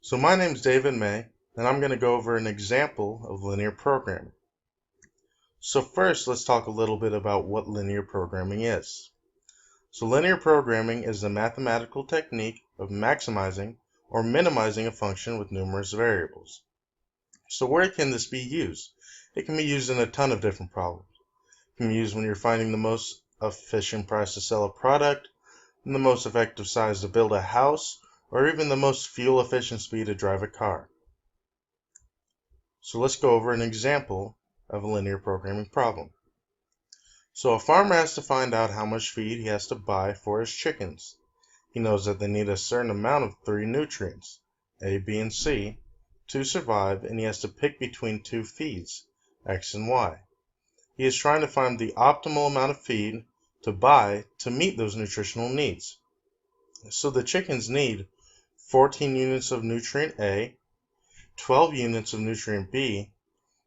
So my name's David May, and I'm going to go over an example of linear programming. So first, let's talk a little bit about what linear programming is. So linear programming is a mathematical technique of maximizing or minimizing a function with numerous variables. So where can this be used? It can be used in a ton of different problems. It can be used when you're finding the most efficient price to sell a product, and the most effective size to build a house, or even the most fuel efficient speed to drive a car. So let's go over an example of a linear programming problem. So a farmer has to find out how much feed he has to buy for his chickens. He knows that they need a certain amount of three nutrients, A, B, and C, to survive, and he has to pick between two feeds, X and Y. He is trying to find the optimal amount of feed to buy to meet those nutritional needs. So the chickens need 14 units of nutrient A, 12 units of nutrient B,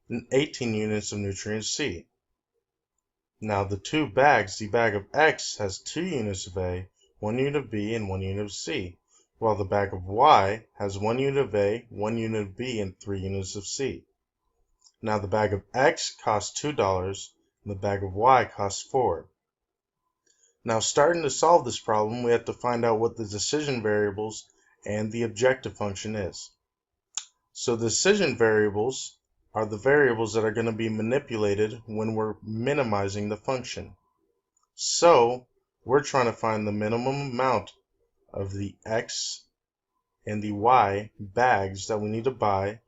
and 18 units of nutrient C. Now the two bags, the bag of X has 2 units of A, 1 unit of B, and 1 unit of C, while the bag of Y has 1 unit of A, 1 unit of B, and 3 units of C. Now the bag of X costs $2, and the bag of Y costs $4. Now starting to solve this problem, we have to find out what the decision variables and the objective function is. So the decision variables are the variables that are going to be manipulated when we're minimizing the function. So we're trying to find the minimum amount of the X and the Y bags that we need to buy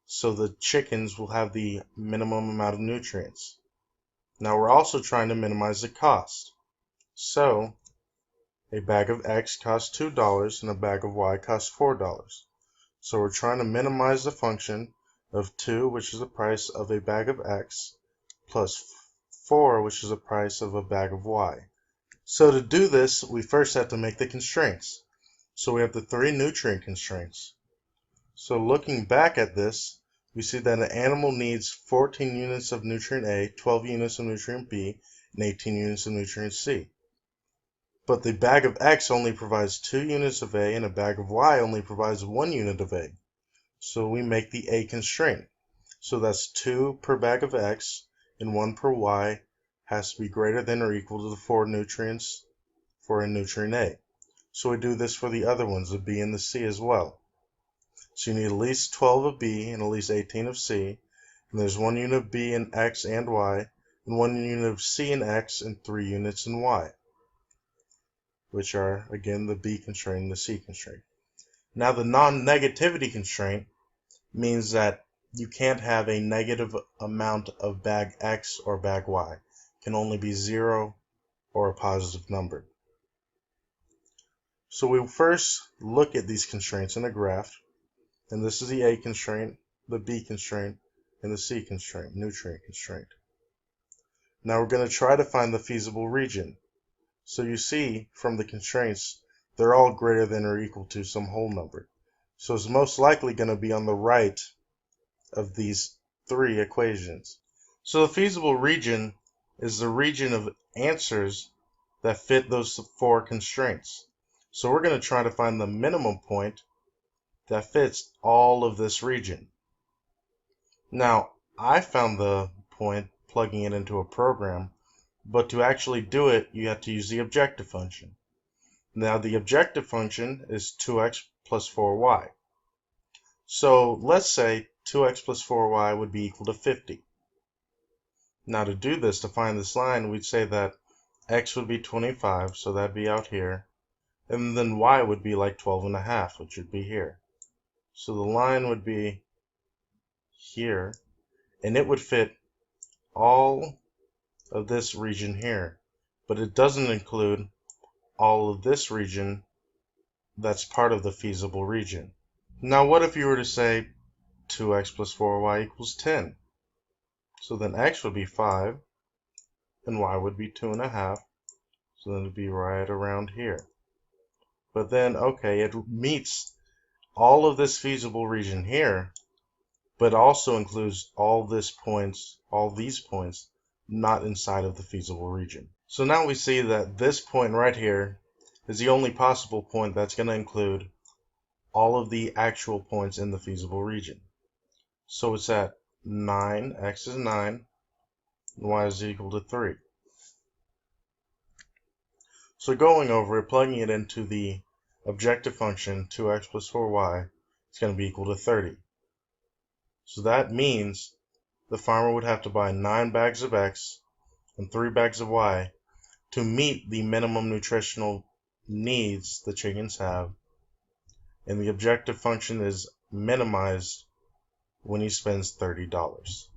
so the chickens will have the minimum amount of nutrients. Now we're also trying to minimize the cost. So a bag of X costs $2 and a bag of Y costs $4. So we're trying to minimize the function of 2, which is the price of a bag of X, plus 4, which is the price of a bag of Y. So to do this, we first have to make the constraints. So we have the 3 nutrient constraints. So looking back at this, we see that an animal needs 14 units of nutrient A, 12 units of nutrient B, and 18 units of nutrient C. But the bag of X only provides 2 units of A, and a bag of Y only provides 1 unit of A. So we make the A constraint. So that's 2 per bag of X, and 1 per Y has to be greater than or equal to the 4 nutrients for a nutrient A. So we do this for the other ones, the B and the C as well. So you need at least 12 of B and at least 18 of C, and there's 1 unit of B in X and Y, and 1 unit of C in X, and 3 units in Y, which are, again, the B constraint and the C constraint. Now the non-negativity constraint means that you can't have a negative amount of bag X or bag Y. It can only be 0 or a positive number. So we first look at these constraints in a graph, and this is the A constraint, the B constraint, and the C constraint, nutrient constraint. Now we're going to try to find the feasible region. So you see from the constraints, they're all greater than or equal to some whole number. So it's most likely going to be on the right of these 3 equations. So the feasible region is the region of answers that fit those 4 constraints. So we're going to try to find the minimum point that fits all of this region. Now, I found the point plugging it into a program, but to actually do it, you have to use the objective function. Now, the objective function is 2x plus 4y. So let's say 2x plus 4y would be equal to 50. Now to do this, to find this line, we'd say that x would be 25, so that'd be out here, and then y would be like 12.5, which would be here. So the line would be here, and it would fit all of this region here, but it doesn't include all of this region that's part of the feasible region. Now what if you were to say 2x plus 4y equals 10? So then x would be 5, and y would be 2.5, so then it would be right around here. But then, okay, it meets all of this feasible region here, but also includes all these points not inside of the feasible region. So now we see that this point right here is the only possible point that's going to include all of the actual points in the feasible region. So it's at 9, x is 9, and y is equal to 3. So going over it, plugging it into the objective function, 2x plus 4y, it's going to be equal to 30. So that means the farmer would have to buy 9 bags of x and 3 bags of y to meet the minimum nutritional needs the chickens have, and the objective function is minimized when he spends $30.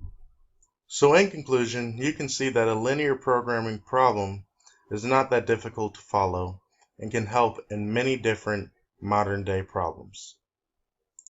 So in conclusion, you can see that a linear programming problem is not that difficult to follow and can help in many different modern day problems.